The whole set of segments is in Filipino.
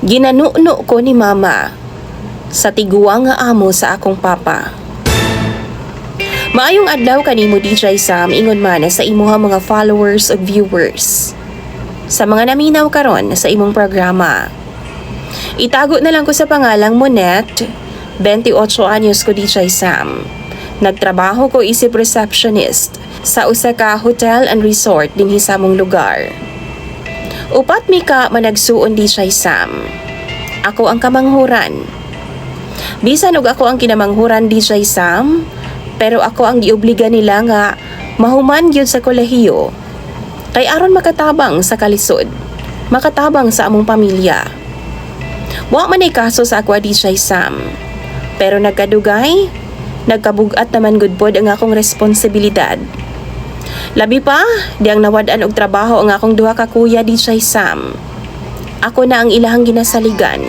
Ginanuno ko ni mama sa tiguang nga amo sa akong papa. Maayong adlaw kanimo DJ Sam, ingon man sa imuha mga followers o viewers. Sa mga naminaw karon sa imong programa. Itago na lang ko sa pangalang Monet, 28 anyos ko DJ Sam. Nagtrabaho ko isip receptionist sa usa ka hotel and resort dinhi sa among lugar. Upat mi ka managsuon DJ Sam. Ako ang kamanghuran. Bisan og ako ang kinamanghuran DJ Sam, pero ako ang giobliga nila nga mahuman gyud sa kolehiyo. Kay aron makatabang sa kalisod, makatabang sa among pamilya. Wa man ay kaso sa ako DJ Sam. Pero nagkadugay, nagkabugat naman gud pod ang akong responsibilidad. Labi pa, diyang nawad-an og trabaho ang akong duha ka kuya DJ Sam. Ako na ang ilahang ginasaligan.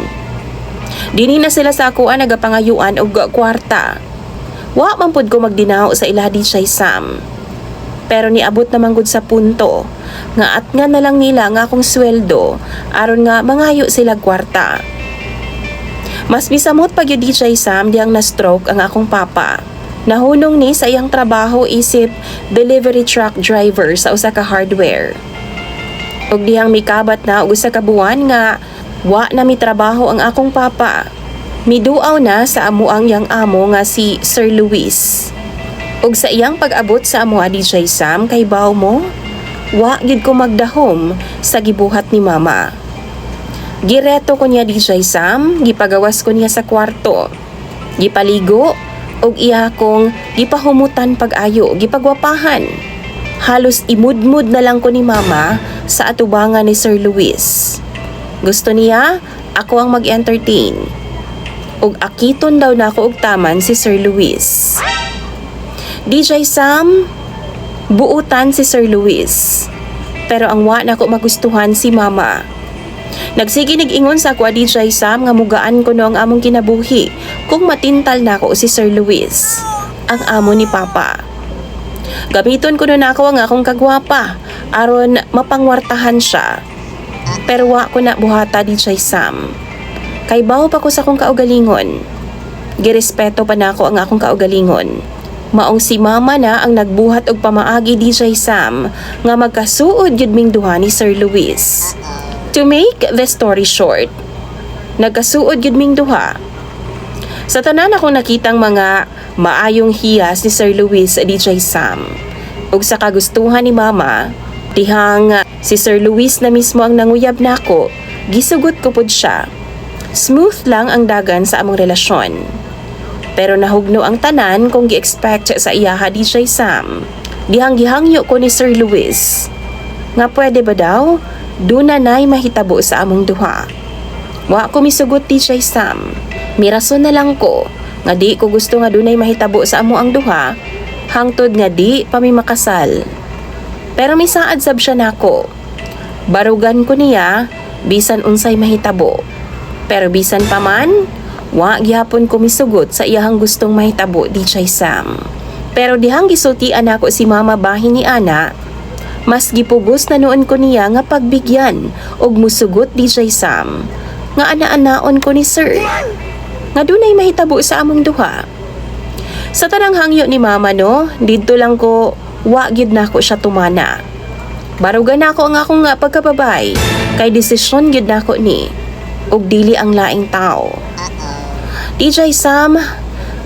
Dini na sila sa akoan nagapangayuan og kwarta. Wa man pud ko magdinaw sa ila DJ Sam. Pero niabot naman gud sa punto nga at nga na lang nila nga akong sweldo aron nga mangayo sila kwarta. Mas bisamot pag yung DJ Sam diyang na-stroke ang akong papa. Nahunong ni sa iyang trabaho isip delivery truck driver sa usa ka hardware. Og diyang mikabat na og usa ka buwan nga wa na mi trabaho ang akong papa. Miduaw na sa amuang yang amo nga si Sir Luis. Og sa iyang pag-abot sa amoa DJ Sam kay baw mo, wa gid ko magdahom sa gibuhat ni mama. Gireto ko niya DJ Sam, gipagawas ko niya sa kwarto. Gipaligo, og iya kong gipahumutan pag-ayo, gipagwapahan. Halos imudmud na lang ko ni mama sa atubangan ni Sir Luis. Gusto niya, ako ang mag-entertain. Og akiton daw na ako og taman si Sir Luis. DJ Sam, buutan si Sir Luis. Pero ang wa na ko magustuhan si mama. Nagsige nag-ingon sa ako DJ Sam nga mugaan ko no ang among kinabuhi kung matintal na ako si Sir Luis, ang amo ni Papa. Gamiton ko na ako ang akong kagwapa aron mapangwartahan siya. Pero wa ko na buhata DJ Sam. Kay bawo pa ko sa akong kaugalingon. Girespeto pa na ako ang akong kaugalingon. Maong si mama na ang nagbuhat og pamaagi DJ Sam nga magkasuod yun ming duha ni Sir Luis. To make the story short, nagkasuod yun ming duha. Sa tanan akong nakitang mga maayong hiyas ni Sir Luis DJ Sam. Ug sa kagustuhan ni mama, dihang si Sir Luis na mismo ang nanguyab nako, gisugot ko pod siya. Smooth lang ang dagan sa among relasyon. Pero nahugno ang tanan kung gi-expect sa iyaha DJ Sam. Dihang gihangyo ko ni Sir Luis. Nga pwede ba daw? Duna na'y mahitabo sa among duha. Wa ko misugot DJ Sam. Mirason na lang ko nga di ko gusto nga dunay mahitabo sa amo ang duha, hangtod nga di pa mi makasal. Pero may saad sab siya nako. Barugan ko niya bisan unsay mahitabo. Pero bisan pa man, wa gihapon ko misugot sa iyahang gustong mahitabo DJ Sam. Pero dihang gisultian ako si mama bahin ni ana, mas gipugos na noon ko niya nga pagbigyan og musugot DJ Sam nga ana-anaon ko ni Sir nga dunay mahitabo sa among duha. Sa tanang hangyo ni mama no, didto lang ko wa gyud nako siya tumana. Barugan nako ang akong nga pagkababay kay desisyon gyud nako ni og dili ang laing tao. DJ Sam,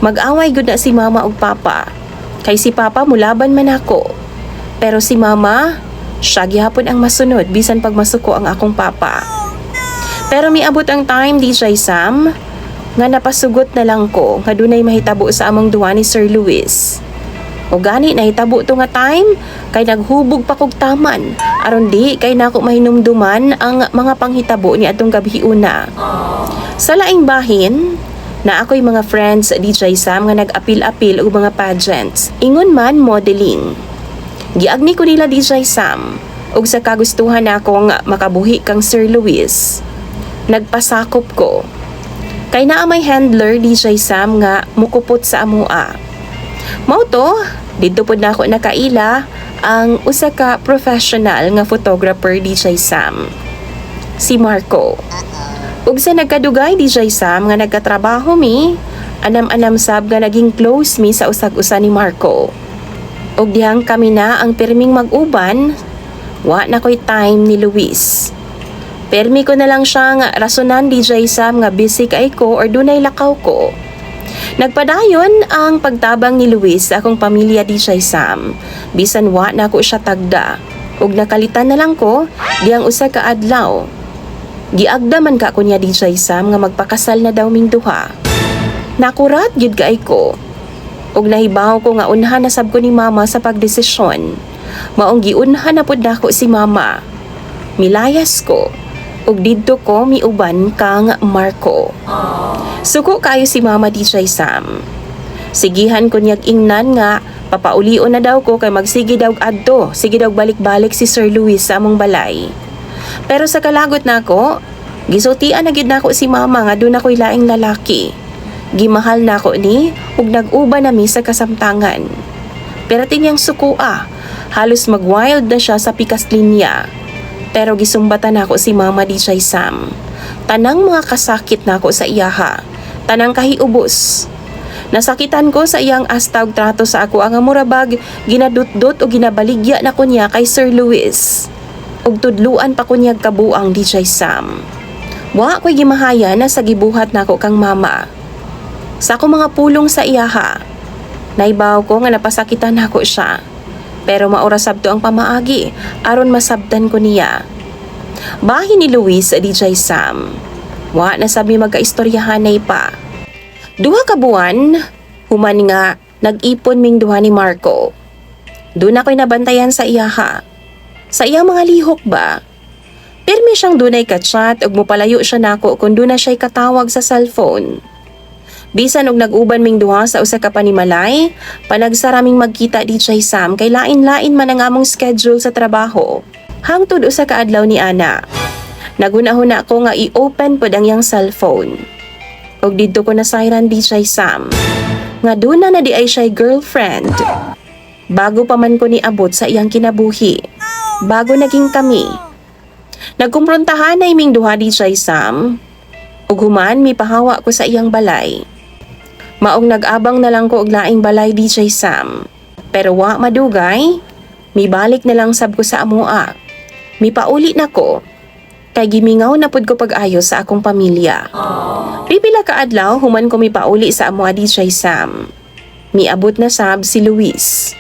mag-away gyud na si mama og papa kay si papa mulaban man ako. Pero si mama, siya gihapon ang masunod bisan pag masuko ang akong papa. Pero miabot ang time DJ Sam nga napasugot na lang ko nga dunay mahitabo sa among duha ni Sir Luis. O gani nahitabo to nga time kay naghubog pa kog taman aron di kay nako mahinumduman ang mga panghitabo ni atong gabi una. Sa laing bahin, na ako'y mga friends DJ Sam nga nag-apil-apil og mga pageants. Ingon man modeling. Giagni ko nila DJ Sam ug sa kagustuhan akong makabuhi kang Sir Luis. Nagpasakop ko. Kay naa may handler DJ Sam nga mukupot sa amua. Mao to, didto pod na ako nakaila ang usa ka professional nga photographer DJ Sam. Si Marco. Ug sa nagkadugay DJ Sam nga nagkatrabaho mi, anam-anam sab nga naging close mi sa usag-usa ni Marco. Ug dihang kami na ang pirming mag-uban, wa na ko'y time ni Luis. Permi ko na lang siya nga rasonan DJ Sam nga busy kay ko or dunay lakaw ko. Nagpadayon ang pagtabang ni Luis sa akong pamilya DJ Sam. Bisan wa na ko siya tagda. Ug nakalitan na lang ko diyang usa ka adlaw. Giagda man ka ko niya DJ Sam nga magpakasal na daw ming duha. Nakurat gyud kay ko. Ug nahibaw ko nga unhan na sab ko ni mama sa pagdesisyon. Maong giunhan na pud nako si mama. Milayas ko. Ug didto ko miuban kang Marco. Suko kayo si mama DJ Sam. Sigihan ko niyag ingnan nga papaulion na daw ko kay magsige daw adto. Sige daw balik-balik si Sir Luis sa among balay. Pero sa kalagot nako, gisultian na gid nako si mama nga doon ako'y laing lalaki. Gimahal nako ni ug nag-uba nami sa kasamtangan. Pero tinyang sukua, halos mag-wild na siya sa pikas linya. Pero gisumbatan nako si mama DJ Sam. Tanang mga kasakit nako sa iyaha. Tanang kahiubos. Nasakitan ko sa iyang astag trato sa ako ang murabag, ginadutdot o ginabaligya na ko niya kay Sir Luis. Ug tudluan pa ko niya kabuang DJ Sam. Wa ko'y gimahaya na sa gibuhat nako kang mama. Sa ako mga pulong sa iyaha, naibaw ko nga napasakitan nako siya. Pero maorasab to ang pamaagi, aron masabdan ko niya. Bahin ni Luis DJ Sam. Wa na sabi magkaistoryahanay pa. Duha ka buwan, human nga nag-ipon ming duha ni Marco. Doon ako'y nabantayan sa iyaha. Sa iyang mga lihok ba? Pirmi siyang dunay ka-chat ug mopalayo siya nako kung doon na siya'y katawag sa cellphone. Bisan og nag-uban ming duha sa usa ka panimalay, panagsaraming magkita DJ Sam kay lain-lain man ang among schedule sa trabaho. Hangtod usa ka adlaw ni ana. Nagunahuna ko nga i-open pod ang iyang cellphone. Og didto ko nasayran DJ Sam. Nga duna na di ay siya'y girlfriend. Bago pa man ko niabot sa iyang kinabuhi. Bago naging kami. Nagkumprontahan na iming duha DJ Sam. Ug human mipahawa ko sa iyang balay. Maong nag-abang na lang ko og laing balay DJ Sam. Pero wa madugay, mibalik na lang sab ko sa amoa. Mipauli na ko. Kay gimingaw na pud ko pag-ayo sa akong pamilya. Pipila ka adlaw human ko mipauli sa amoa DJ Sam. Miabot na sab si Luis.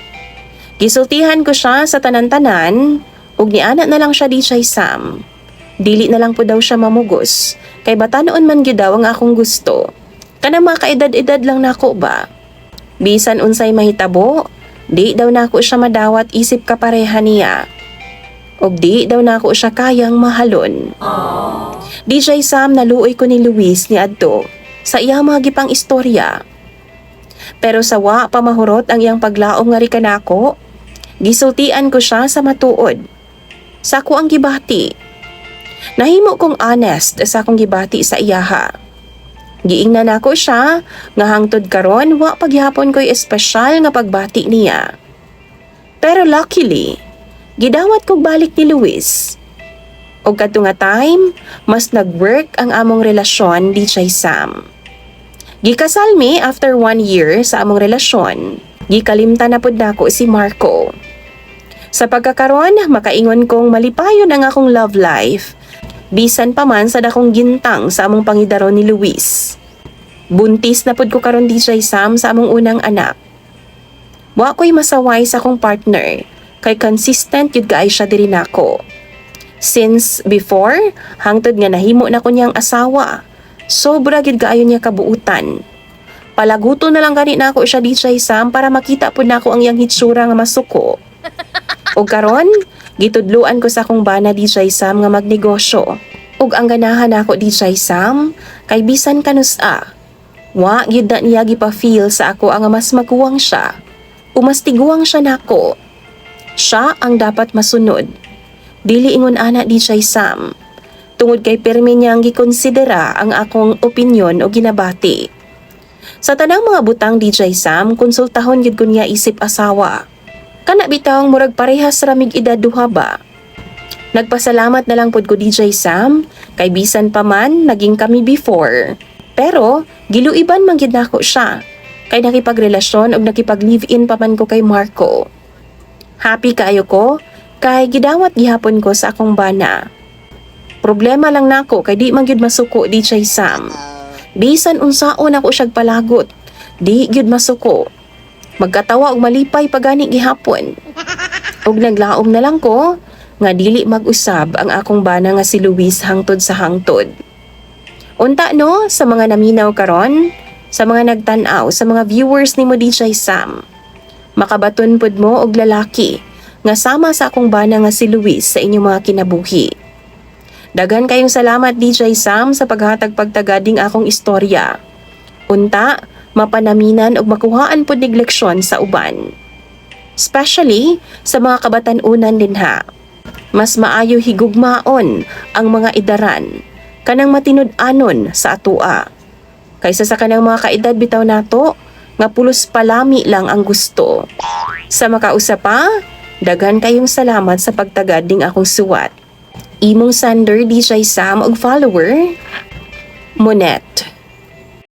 Gisultihan ko siya sa tanan-tanan ug niana na lang siya DJ Sam. Dili na lang po daw siya mamugos. Kay batanoon man gyud daw ang akong gusto. Kanang mga kaedad-edad lang nako ba? Bisan unsay mahitabo, di daw nako siya madawat isip kapareha niya. Og di daw nako siya kayang mahalon. DJ Sam naluoy ko ni Luis ni adto sa iyang mga gipang istorya. Pero sa wa pa mahurot ang iyang paglaom nga rika nako, gisultian ko siya sa matuod. Sa ako ang gibati. Nahimo kong honest sa akong gibati sa iyaha. Giingnan ako siya nga hangtod karon wa paghapon ko'y espesyal nga pagbati niya. Pero luckily, gidawat kog balik ni Luis. Og kadto nga time, mas nag-work ang among relasyon DJ Sam. Gikasal mi after 1 year sa among relasyon. Gikalimtan na pud nako si Marco. Sa pagkakaron, makaingon kong malipayon ang akong love life. Bisan pa man sa dakong gintang sa among pangidaron ni Luis. Buntis na pud ko karon DJ Sam sa among unang anak. Wa ko'y masaway sa akong partner, kay consistent yun kaay siya diri nako. Since before, hangtod nga nahimo na ko niyang asawa, sobra gid kaayo niya kabuutan. Palaguto na lang gani nako siya DJ Sam para makita pud nako ang iyang hitsura nga masuko. O karon, gitudluan ko sa akong bana DJ Sam nga magnegosyo. Ug ang ganahan nako DJ Sam, kay bisan kanusa. Wa gyud na niya gipa-feel sa ako ang mas maguwang siya. Umastiguwang siya nako. Siya ang dapat masunod. Dili ingon ana DJ Sam. Tungod kay permi niyang gikonsidera ang akong opinyon o ginabati. Sa tanang mga butang DJ Sam, konsultahon gyud ko niya isip asawa. Kana bitawng murag parehas ramig edad duha ba? Nagpasalamat na lang pud ko DJ Sam, kay bisan pa man naging kami before. Pero giluiban man gyud nako siya, kay nakipagrelasyon og nakipag-live-in pa man ko kay Marco. Happy kaayo ko, kay gidawat gihapon ko sa akong bana. Problema lang nako kay di man gyud masuko DJ Sam. Bisan unsaon ako siyag palagot, di gyud masuko. Magkatawa og malipay pagani gihapon. Og naglaom na lang ko nga dili mag-usab ang akong bana nga si Luis hangtod sa hangtod. Unta no sa mga naminaw karon, sa mga nagtan-aw, sa mga viewers nimo DJ Sam. Makabaton pud mo og lalaki nga sama sa akong bana nga si Luis sa inyong mga kinabuhi. Daghan kayong salamat DJ Sam sa paghatag pagtagading akong istorya. Unta, mapanaminan og makuhaan pud nig leksyon sa uban. Especially sa mga kabatan-unan dinha. Mas maayo higugmaon ang mga idaran kanang matinud-anon sa atua. Kaysa sa kanang mga kaedad bitaw nato nga pulos palami lang ang gusto. Sa makausapa, daghan kayong salamat sa pagtagad ding akong suwat. Imong Sander DJ Sam og follower, Monette.